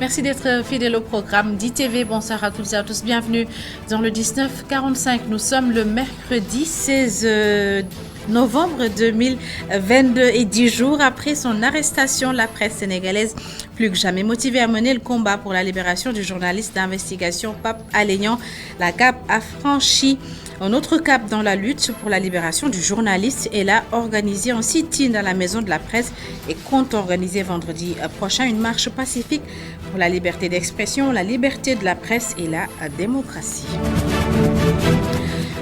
Merci d'être fidèle au programme d'ITV. Bonsoir à toutes et à tous. Bienvenue dans le 1945. Nous sommes le mercredi 16 novembre 2022 et 10 jours après son arrestation, la presse sénégalaise, plus que jamais motivée à mener le combat pour la libération du journaliste d'investigation Pape Alé Niang. La CAP a franchi un autre cap dans la lutte pour la libération du journaliste. Elle a organisé un sit-in dans la maison de la presse et compte organiser vendredi prochain une marche pacifique pour la liberté d'expression, la liberté de la presse et la démocratie.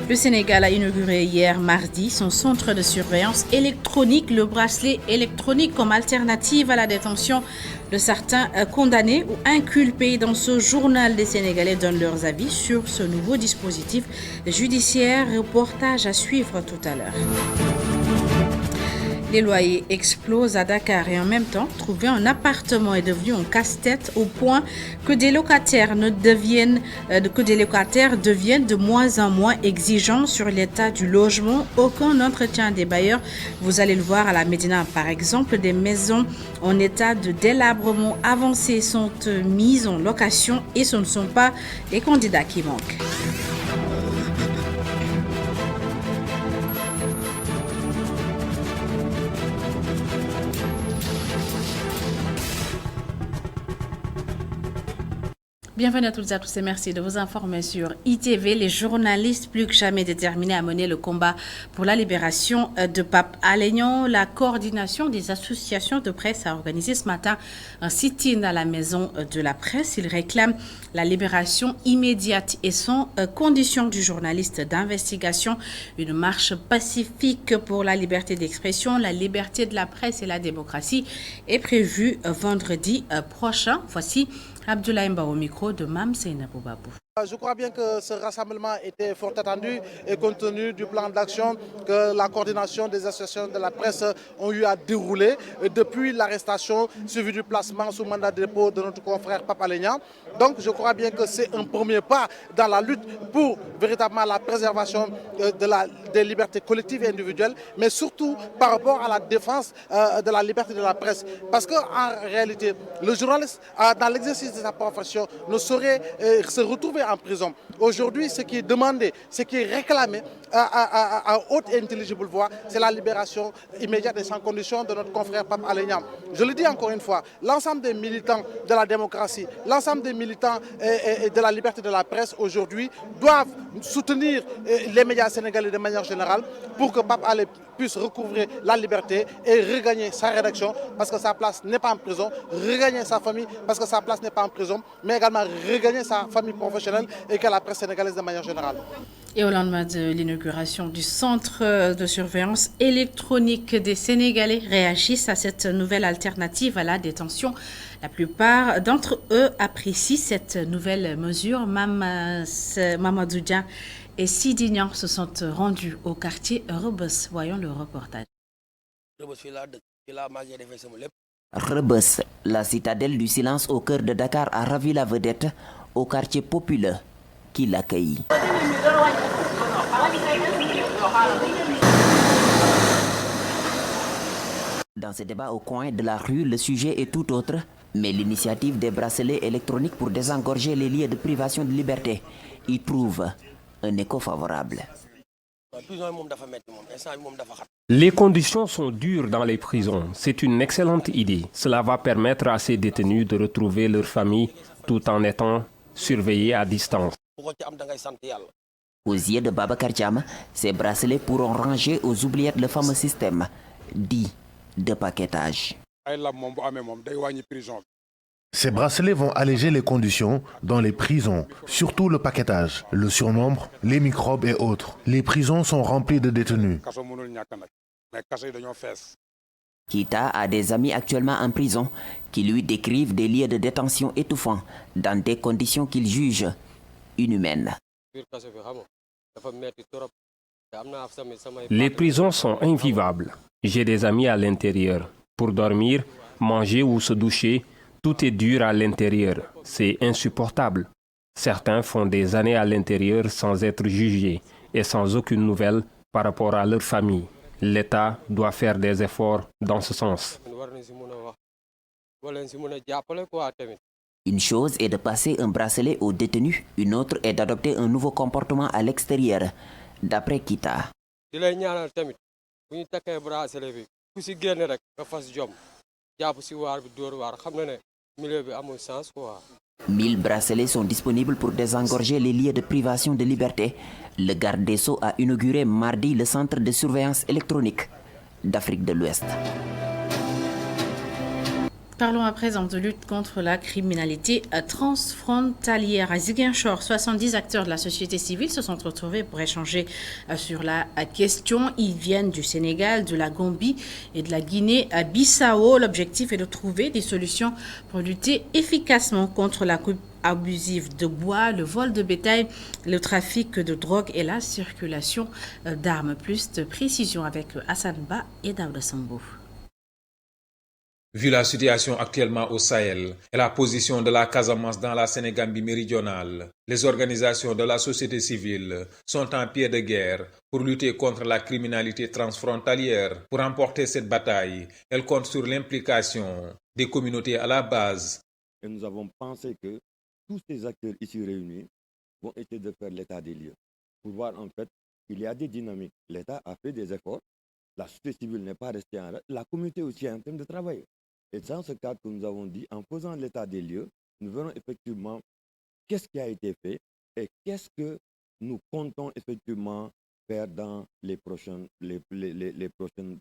Le Sénégal a inauguré hier mardi son centre de surveillance électronique, le bracelet électronique comme alternative à la détention de certains condamnés ou inculpés. Dans ce journal, des Sénégalais donnent leurs avis sur ce nouveau dispositif judiciaire. Reportage à suivre tout à l'heure. Les loyers explosent à Dakar et en même temps, trouver un appartement est devenu un casse-tête au point que des locataires deviennent de moins en moins exigeants sur l'état du logement. Aucun entretien des bailleurs. Vous allez le voir à la Médina, par exemple, des maisons en état de délabrement avancé sont mises en location et ce ne sont pas les candidats qui manquent. Bienvenue à toutes et à tous et merci de vous informer sur ITV. Les journalistes plus que jamais déterminés à mener le combat pour la libération de Pape Alé Niang. La coordination des associations de presse a organisé ce matin un sit-in à la maison de la presse. Ils réclament la libération immédiate et sans condition du journaliste d'investigation. Une marche pacifique pour la liberté d'expression, la liberté de la presse et la démocratie est prévue vendredi prochain. Voici Abdoulaye Mba au micro de Mam Seynabou Babou. Je crois bien que ce rassemblement était fort attendu et compte tenu du plan d'action que la coordination des associations de la presse ont eu à dérouler depuis l'arrestation suivie du placement sous mandat de dépôt de notre confrère Pape Alé Niang. Donc je crois bien que c'est un premier pas dans la lutte pour véritablement la préservation des libertés collectives et individuelles, mais surtout par rapport à la défense de la liberté de la presse. Parce qu'en réalité, le journaliste, dans l'exercice de sa profession, ne saurait se retrouver en prison. Aujourd'hui, ce qui est demandé, ce qui est réclamé à haute et intelligible voix, c'est la libération immédiate et sans condition de notre confrère Pape Alé Niang. Je le dis encore une fois, l'ensemble des militants de la démocratie, l'ensemble des militants de la liberté de la presse aujourd'hui doivent soutenir les médias sénégalais de manière générale pour que Pape Alé puisse recouvrer la liberté et regagner sa rédaction parce que sa place n'est pas en prison, regagner sa famille parce que sa place n'est pas en prison, mais également regagner sa famille professionnelle et que la presse sénégalaise de manière générale. Et au lendemain de l'inauguration du centre de surveillance électronique, des Sénégalais réagissent à cette nouvelle alternative à la détention. La plupart d'entre eux apprécient cette nouvelle mesure. Mamadou Dia et Sidi Niang se sont rendus au quartier Rebeuss. Voyons le reportage. Rebeuss, la citadelle du silence au cœur de Dakar, a ravi la vedette au quartier populaire qui l'accueille. Dans ce débat au coin de la rue, le sujet est tout autre, mais l'initiative des bracelets électroniques pour désengorger les lieux de privation de liberté y trouve un écho favorable. Les conditions sont dures dans les prisons. C'est une excellente idée. Cela va permettre à ces détenus de retrouver leur famille tout en étant surveillés à distance. Aux yeux de Babacar Thiam, ces bracelets pourront ranger aux oubliettes le fameux système dit de paquetage. Ces bracelets vont alléger les conditions dans les prisons, surtout le paquetage, le surnombre, les microbes et autres. Les prisons sont remplies de détenus. Kita a des amis actuellement en prison qui lui décrivent des lieux de détention étouffants dans des conditions qu'ils jugent inhumaines. Les prisons sont invivables. J'ai des amis à l'intérieur. Pour dormir, manger ou se doucher, tout est dur à l'intérieur. C'est insupportable. Certains font des années à l'intérieur sans être jugés et sans aucune nouvelle par rapport à leur famille. L'État doit faire des efforts dans ce sens. Une chose est de passer un bracelet aux détenus, une autre est d'adopter un nouveau comportement à l'extérieur, d'après Kita. Mille bracelets sont disponibles pour désengorger les lieux de privation de liberté. Le garde des Sceaux a inauguré mardi le centre de surveillance électronique d'Afrique de l'Ouest. Parlons à présent de lutte contre la criminalité transfrontalière. À Ziguinchor, 70 acteurs de la société civile se sont retrouvés pour échanger sur la question. Ils viennent du Sénégal, de la Gambie et de la Guinée-Bissau. L'objectif est de trouver des solutions pour lutter efficacement contre la coupe abusive de bois, le vol de bétail, le trafic de drogue et la circulation d'armes. Plus de précision avec Hassan Ba et Daouda Sambo. Vu la situation actuellement au Sahel et la position de la Casamance dans la Sénégambie méridionale, les organisations de la société civile sont en pied de guerre pour lutter contre la criminalité transfrontalière. Pour remporter cette bataille, elles comptent sur l'implication des communautés à la base. Et nous avons pensé que tous ces acteurs ici réunis vont essayer de faire l'état des lieux pour voir en fait qu'il y a des dynamiques. L'État a fait des efforts, la société civile n'est pas restée en reste, la communauté aussi est en train de travailler. Et dans ce cadre que nous avons dit, en faisant l'état des lieux, nous verrons effectivement qu'est-ce qui a été fait et qu'est-ce que nous comptons effectivement faire dans les prochaines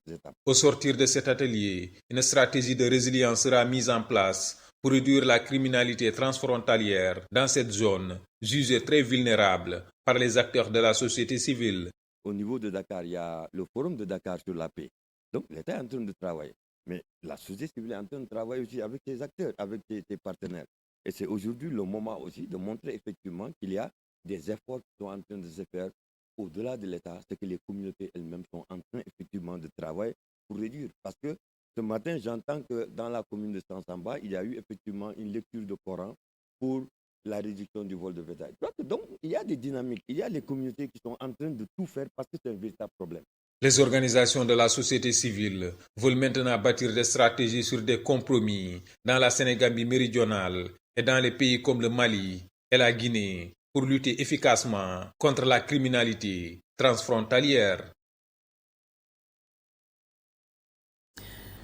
étapes. Au sortir de cet atelier, une stratégie de résilience sera mise en place pour réduire la criminalité transfrontalière dans cette zone, jugée très vulnérable par les acteurs de la société civile. Au niveau de Dakar, il y a le forum de Dakar sur la paix. Donc l'État est en train de travailler. Mais la société civile est en train de travailler aussi avec ses acteurs, avec ses partenaires. Et c'est aujourd'hui le moment aussi de montrer effectivement qu'il y a des efforts qui sont en train de se faire au-delà de l'État, c'est que les communautés elles-mêmes sont en train effectivement de travailler pour réduire. Parce que ce matin, j'entends que dans la commune de Sansamba, il y a eu effectivement une lecture de Coran pour la réduction du vol de bétail. Donc, il y a des dynamiques, il y a les communautés qui sont en train de tout faire parce que c'est un véritable problème. Les organisations de la société civile veulent maintenant bâtir des stratégies sur des compromis dans la Sénégambie méridionale et dans les pays comme le Mali et la Guinée pour lutter efficacement contre la criminalité transfrontalière.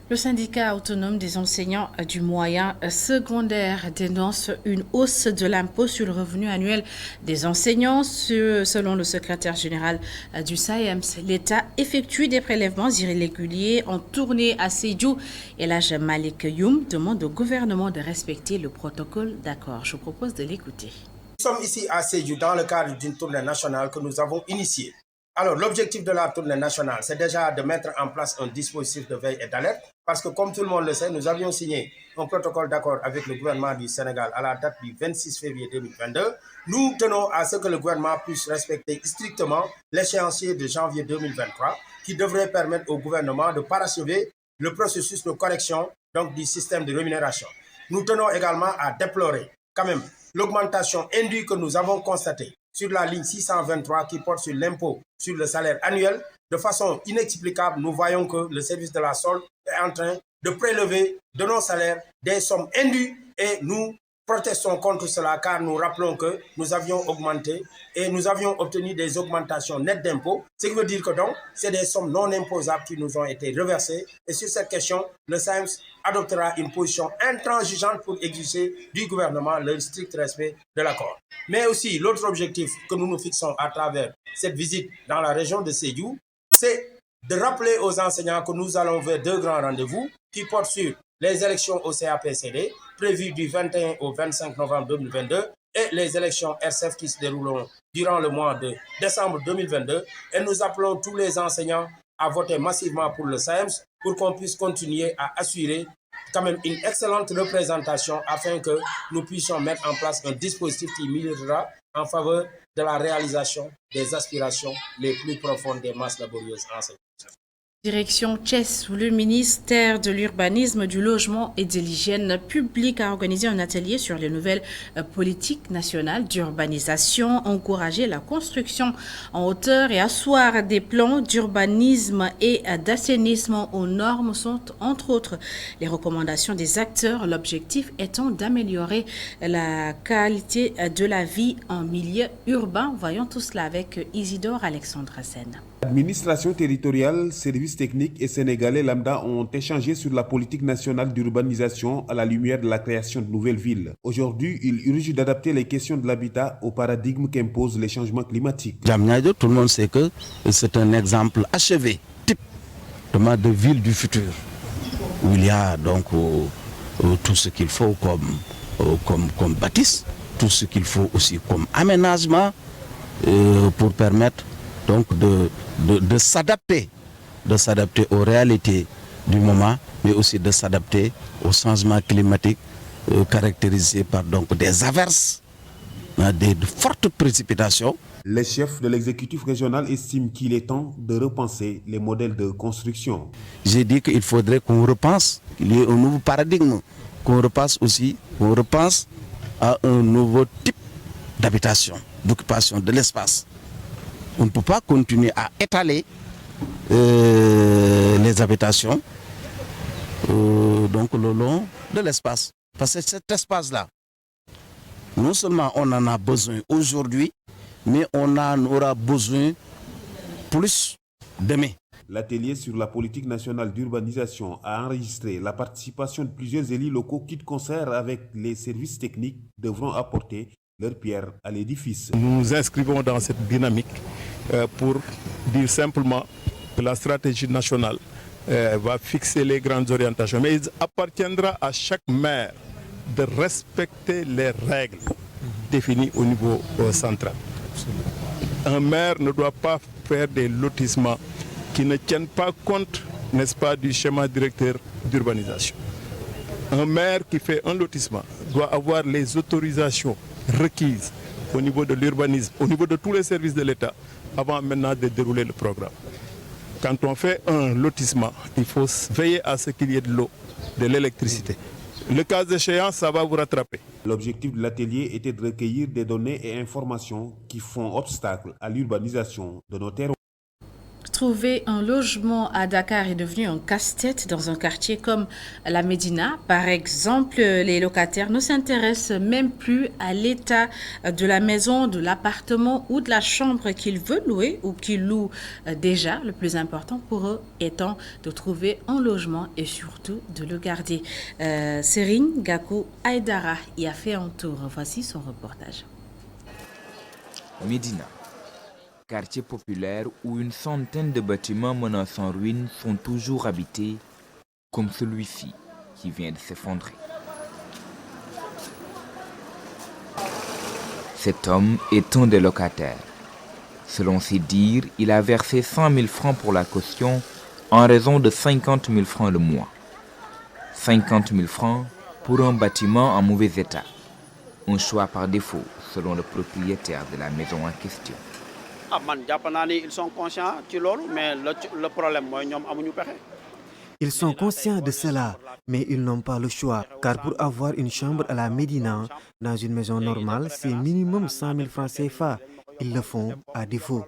Le syndicat autonome des enseignants du moyen secondaire dénonce une hausse de l'impôt sur le revenu annuel des enseignants. Selon le secrétaire général du SAEMS, l'État effectue des prélèvements irréguliers en tournée à Sédhiou. Et là, Malik Youm demande au gouvernement de respecter le protocole d'accord. Je vous propose de l'écouter. Nous sommes ici à Sédhiou dans le cadre d'une tournée nationale que nous avons initiée. Alors, l'objectif de la tournée nationale, c'est déjà de mettre en place un dispositif de veille et d'alerte, parce que comme tout le monde le sait, nous avions signé un protocole d'accord avec le gouvernement du Sénégal à la date du 26 février 2022. Nous tenons à ce que le gouvernement puisse respecter strictement l'échéancier de janvier 2023, qui devrait permettre au gouvernement de parachever le processus de correction donc, du système de rémunération. Nous tenons également à déplorer quand même l'augmentation indue que nous avons constatée sur la ligne 623 qui porte sur l'impôt sur le salaire annuel. De façon inexplicable, nous voyons que le service de la solde est en train de prélever de nos salaires des sommes indues et nous protestons contre cela car nous rappelons que nous avions augmenté et nous avions obtenu des augmentations nettes d'impôts, ce qui veut dire que donc c'est des sommes non imposables qui nous ont été reversées et sur cette question, le SAEMS adoptera une position intransigeante pour exiger du gouvernement le strict respect de l'accord. Mais aussi l'autre objectif que nous nous fixons à travers cette visite dans la région de Sédhiou, c'est de rappeler aux enseignants que nous allons vers deux grands rendez-vous qui portent sur les élections au CAPCD, prévues du 21 au 25 novembre 2022, et les élections RCEF qui se dérouleront durant le mois de décembre 2022. Et nous appelons tous les enseignants à voter massivement pour le SAEMS pour qu'on puisse continuer à assurer quand même une excellente représentation afin que nous puissions mettre en place un dispositif qui militera en faveur de la réalisation des aspirations les plus profondes des masses laborieuses enseignantes. Direction Thiès, où le ministère de l'Urbanisme, du Logement et de l'Hygiène publique a organisé un atelier sur les nouvelles politiques nationales d'urbanisation, encourager la construction en hauteur et asseoir des plans d'urbanisme et d'assainissement aux normes sont entre autres les recommandations des acteurs, l'objectif étant d'améliorer la qualité de la vie en milieu urbain. Voyons tout cela avec Isidore Alexandre Sen. L'administration territoriale, services techniques et sénégalais lambda ont échangé sur la politique nationale d'urbanisation à la lumière de la création de nouvelles villes. Aujourd'hui, il urge d'adapter les questions de l'habitat au paradigme qu'imposent les changements climatiques. Diamniadio, tout le monde sait que c'est un exemple achevé, type de ville du futur, où il y a donc tout ce qu'il faut comme bâtisse, tout ce qu'il faut aussi comme aménagement pour permettre donc de s'adapter aux réalités du moment, mais aussi de s'adapter au changement climatique caractérisé par donc des averses, de fortes précipitations. Les chefs de l'exécutif régional estiment qu'il est temps de repenser les modèles de construction. J'ai dit qu'il faudrait qu'on repense, qu'il y ait un nouveau paradigme, qu'on repense à un nouveau type d'habitation, d'occupation de l'espace. On ne peut pas continuer à étaler les habitations donc le long de l'espace. Parce que cet espace-là, non seulement on en a besoin aujourd'hui, mais on en aura besoin plus demain. L'atelier sur la politique nationale d'urbanisation a enregistré la participation de plusieurs élus locaux qui, de concert avec les services techniques, devront apporter leur pierre à l'édifice. Nous nous inscrivons dans cette dynamique pour dire simplement que la stratégie nationale va fixer les grandes orientations. Mais il appartiendra à chaque maire de respecter les règles définies au niveau central. Un maire ne doit pas faire des lotissements qui ne tiennent pas compte, n'est-ce pas, du schéma directeur d'urbanisation. Un maire qui fait un lotissement doit avoir les autorisations requises au niveau de l'urbanisme, au niveau de tous les services de l'État, avant maintenant de dérouler le programme. Quand on fait un lotissement, il faut veiller à ce qu'il y ait de l'eau, de l'électricité. Le cas échéant, ça va vous rattraper. L'objectif de l'atelier était de recueillir des données et informations qui font obstacle à l'urbanisation de nos terroirs. Trouver un logement à Dakar est devenu un casse-tête dans un quartier comme la Médina. Par exemple, les locataires ne s'intéressent même plus à l'état de la maison, de l'appartement ou de la chambre qu'ils veulent louer ou qu'ils louent déjà. Le plus important pour eux étant de trouver un logement et surtout de le garder. Serine Gakou Aïdara y a fait un tour. Voici son reportage. Médina. Quartier populaire où une centaine de bâtiments menaçant ruine sont toujours habités, comme celui-ci qui vient de s'effondrer. Cet homme est un des locataires. Selon ses dires, il a versé 100 000 francs pour la caution en raison de 50 000 francs le mois. 50 000 francs pour un bâtiment en mauvais état. Un choix par défaut, selon le propriétaire de la maison en question. Ils sont conscients mais le problème Ils sont conscients de cela, mais ils n'ont pas le choix, car pour avoir une chambre à la Médina, dans une maison normale, c'est minimum 100 000 francs CFA. Ils le font à défaut.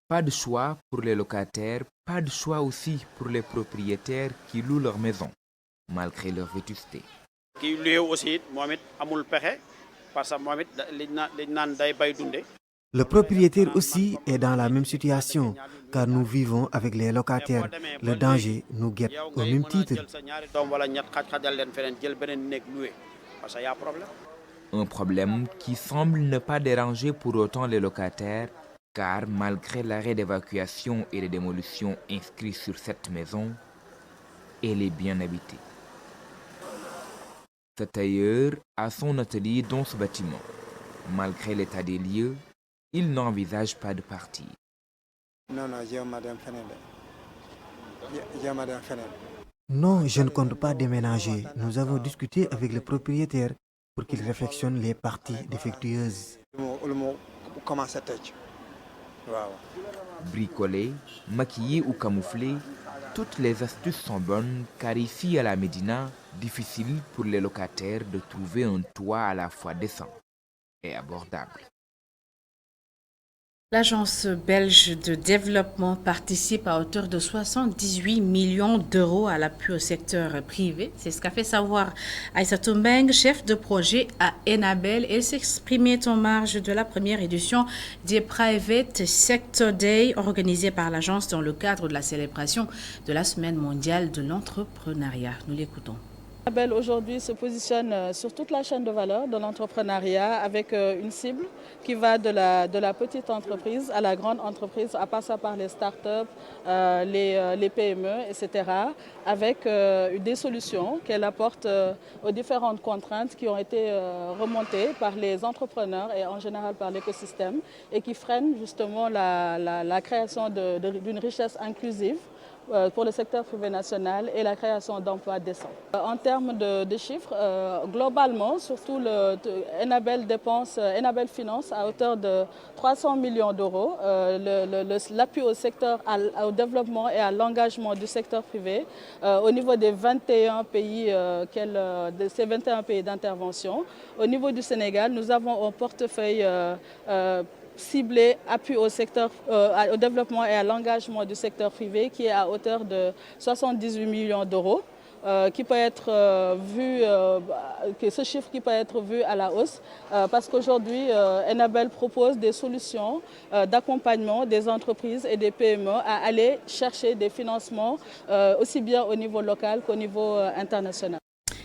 Pas de choix pour les locataires, pas de choix aussi pour les propriétaires qui louent leur maison, malgré leur vétusté. Le propriétaire aussi est dans la même situation, car nous vivons avec les locataires. Le danger nous guette au même titre. Un problème qui semble ne pas déranger pour autant les locataires, car malgré l'arrêt d'évacuation et de démolition inscrit sur cette maison, elle est bien habitée. Ce tailleur a son atelier dans ce bâtiment. Malgré l'état des lieux, il n'envisage pas de partir. Non, je ne compte pas déménager. Nous avons discuté avec le propriétaire pour qu'il réfectionne les parties défectueuses. Bricolés, maquillés ou camouflés, toutes les astuces sont bonnes car ici à la Médina, difficile pour les locataires de trouver un toit à la fois décent et abordable. L'agence belge de développement participe à hauteur de 78 millions d'euros à l'appui au secteur privé. C'est ce qu'a fait savoir Aïssatou Mbeng, chef de projet à Enabel. Elle s'exprimait en marge de la première édition des Private Sector Day organisée par l'agence dans le cadre de la célébration de la Semaine mondiale de l'entrepreneuriat. Nous l'écoutons. Enabel aujourd'hui se positionne sur toute la chaîne de valeur de l'entrepreneuriat avec une cible qui va de la petite entreprise à la grande entreprise, à passer par les startups, les PME, etc. avec des solutions qu'elle apporte aux différentes contraintes qui ont été remontées par les entrepreneurs et en général par l'écosystème et qui freinent justement la création d'une richesse inclusive pour le secteur privé national et la création d'emplois décents. En termes de chiffres, globalement, surtout Enabel finance à hauteur de 300 millions d'euros l'appui au secteur, au développement et à l'engagement du secteur privé au niveau des 21 pays, de ces 21 pays d'intervention. Au niveau du Sénégal, nous avons un portefeuille ciblé appui au secteur, au développement et à l'engagement du secteur privé qui est à hauteur de 78 millions d'euros. Qui peut être vu, ce chiffre qui peut être vu à la hausse parce qu'aujourd'hui Enabel propose des solutions d'accompagnement des entreprises et des PME à aller chercher des financements aussi bien au niveau local qu'au niveau international.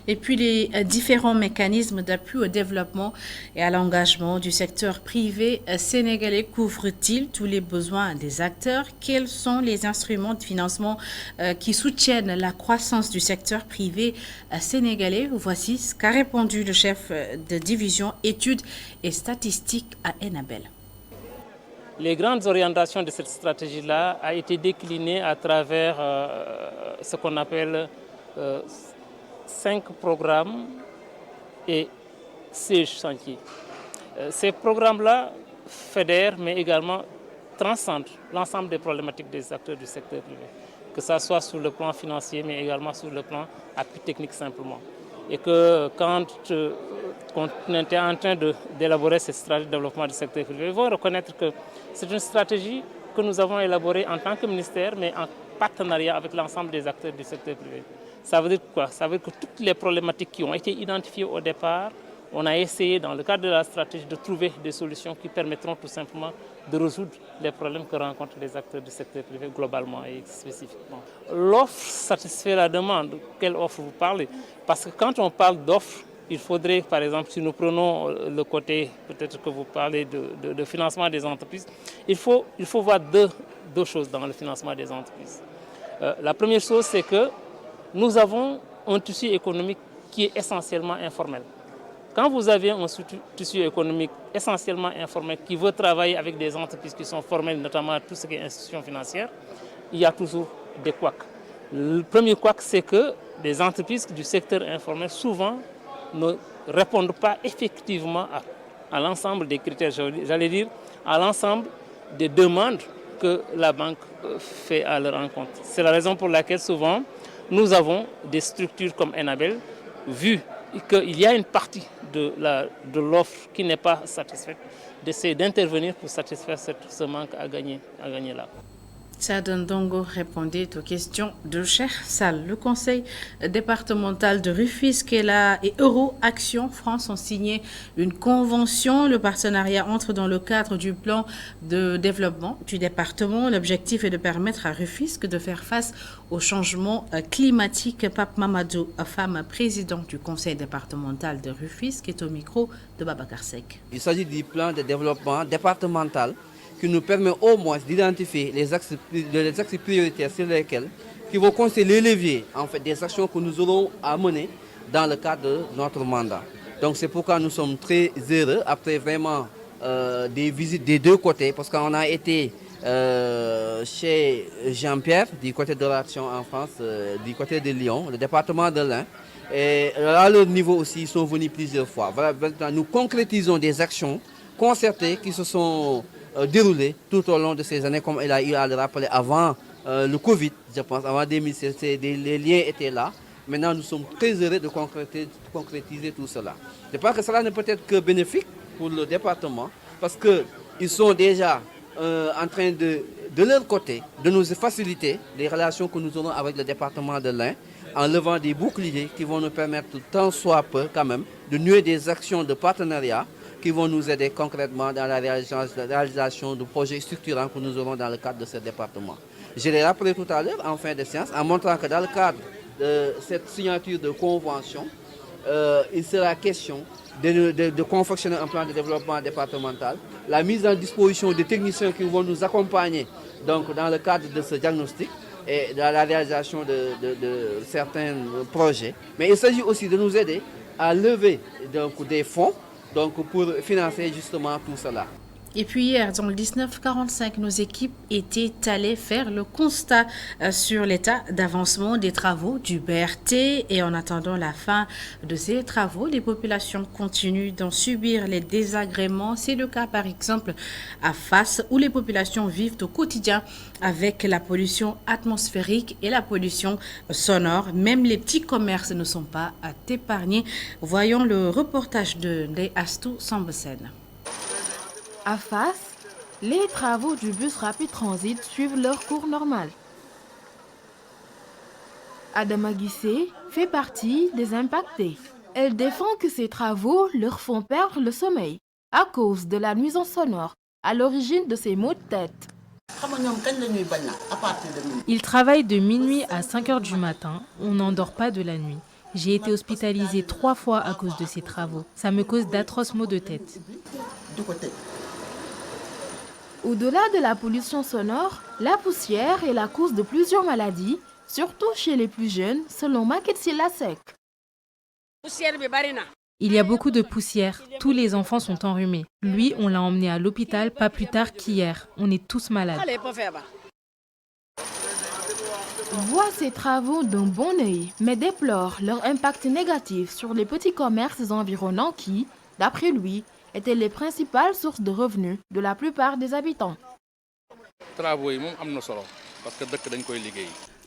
Et puis les différents mécanismes d'appui au développement et à l'engagement du secteur privé sénégalais couvrent-ils tous les besoins des acteurs? Quels sont les instruments de financement qui soutiennent la croissance du secteur privé sénégalais? Voici ce qu'a répondu le chef de division études et statistiques à Enabel. Les grandes orientations de cette stratégie-là a été déclinée à travers ce qu'on appelle 5 programmes et 6 chantiers. Ces programmes-là fédèrent, mais également transcendent l'ensemble des problématiques des acteurs du secteur privé, que ce soit sur le plan financier, mais également sur le plan appui technique simplement. Et que quand on était en train d'élaborer cette stratégie de développement du secteur privé, ils vont reconnaître que c'est une stratégie que nous avons élaborée en tant que ministère, mais en partenariat avec l'ensemble des acteurs du secteur privé. Ça veut dire quoi? Ça veut dire que toutes les problématiques qui ont été identifiées au départ, on a essayé dans le cadre de la stratégie de trouver des solutions qui permettront tout simplement de résoudre les problèmes que rencontrent les acteurs du secteur privé globalement et spécifiquement. L'offre satisfait la demande. Quelle offre vous parlez? Parce que quand on parle d'offre, il faudrait, par exemple, si nous prenons le côté, peut-être que vous parlez de financement des entreprises, il faut voir deux choses dans le financement des entreprises. La première chose, c'est que nous avons un tissu économique qui est essentiellement informel. Quand vous avez un tissu économique essentiellement informel qui veut travailler avec des entreprises qui sont formelles, notamment tout ce qui est institutions financières, il y a toujours des couacs. Le premier couac, c'est que les entreprises du secteur informel, souvent, ne répondent pas effectivement à l'ensemble des critères, j'allais dire, à l'ensemble des demandes que la banque fait à leur encontre. C'est la raison pour laquelle souvent, nous avons des structures comme Enabel, vu qu'il y a une partie de l'offre qui n'est pas satisfaite, d'essayer d'intervenir pour satisfaire ce manque à gagner là. Sadon Dongo répondait aux questions de Cheikh Sall. Le conseil départemental de Rufisque et Euro-Action France ont signé une convention. Le partenariat entre dans le cadre du plan de développement du département. L'objectif est de permettre à Rufisque de faire face au changement climatique. Pape Mamadou, femme président du conseil départemental de Rufisque, est au micro de Babacar Seck. Il s'agit du plan de développement départemental qui nous permet au moins d'identifier les axes prioritaires sur lesquels qui vont constituer les leviers en fait, des actions que nous aurons à mener dans le cadre de notre mandat. Donc c'est pourquoi nous sommes très heureux après vraiment des visites des deux côtés parce qu'on a été chez Jean-Pierre du côté de l'Action en France, du côté de Lyon, le département de l'Ain. Et à leur niveau aussi, ils sont venus plusieurs fois. Voilà, nous concrétisons des actions concertées qui se sont déroulé tout au long de ces années, comme il a eu à le rappeler avant le Covid, je pense, avant 2016, les liens étaient là. Maintenant, nous sommes très heureux de concrétiser tout cela. Je pense que cela ne peut être que bénéfique pour le département, parce qu'ils sont déjà en train de leur côté, de nous faciliter les relations que nous aurons avec le département de l'Ain, en levant des boucliers qui vont nous permettre, tant soit peu quand même, de nouer des actions de partenariat qui vont nous aider concrètement dans la réalisation de projets structurants que nous aurons dans le cadre de ce département. Je l'ai rappelé tout à l'heure en fin de séance, en montrant que dans le cadre de cette signature de convention, il sera question de confectionner un plan de développement départemental, la mise en disposition des techniciens qui vont nous accompagner donc, dans le cadre de ce diagnostic et dans la réalisation de certains projets. Mais il s'agit aussi de nous aider à lever donc, des fonds donc, pour financer justement tout cela. Et puis hier, dans le 1945, nos équipes étaient allées faire le constat sur l'état d'avancement des travaux du BRT. Et en attendant la fin de ces travaux, les populations continuent d'en subir les désagréments. C'est le cas par exemple à Fass, où les populations vivent au quotidien avec la pollution atmosphérique et la pollution sonore. Même les petits commerces ne sont pas épargnés. Voyons le reportage de Ndeye Astou Sambesen. À Fass, les travaux du bus rapide transit suivent leur cours normal. Adama Guissé fait partie des impactés. Elle défend que ces travaux leur font perdre le sommeil à cause de la nuisance sonore à l'origine de ces maux de tête. Ils travaillent de minuit à 5 h du matin. On n'endort pas de la nuit. J'ai été hospitalisée 3 fois à cause de ces travaux. Ça me cause d'atroces maux de tête. Au-delà de la pollution sonore, la poussière est la cause de plusieurs maladies, surtout chez les plus jeunes, selon Maketsi Lasek. Il y a beaucoup de poussière. Tous les enfants sont enrhumés. Lui, on l'a emmené à l'hôpital pas plus tard qu'hier. On est tous malades. Voit ces travaux d'un bon œil, mais déplore leur impact négatif sur les petits commerces environnants qui, d'après lui, étaient les principales sources de revenus de la plupart des habitants.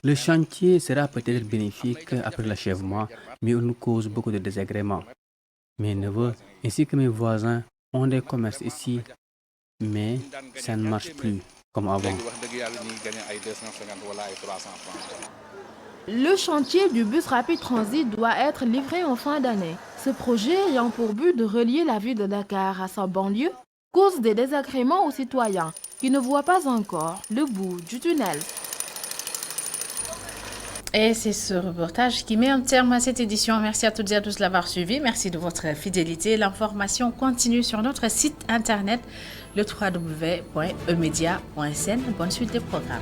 Le chantier sera peut-être bénéfique après l'achèvement, mais il nous cause beaucoup de désagréments. Mes neveux ainsi que mes voisins ont des commerces ici, mais ça ne marche plus comme avant. Le chantier du bus rapide transit doit être livré en fin d'année. Ce projet ayant pour but de relier la ville de Dakar à sa banlieue cause des désagréments aux citoyens qui ne voient pas encore le bout du tunnel. Et c'est ce reportage qui met un terme à cette édition. Merci à toutes et à tous de l'avoir suivi. Merci de votre fidélité. L'information continue sur notre site internet, le www.emedia.sn. Bonne suite des programmes.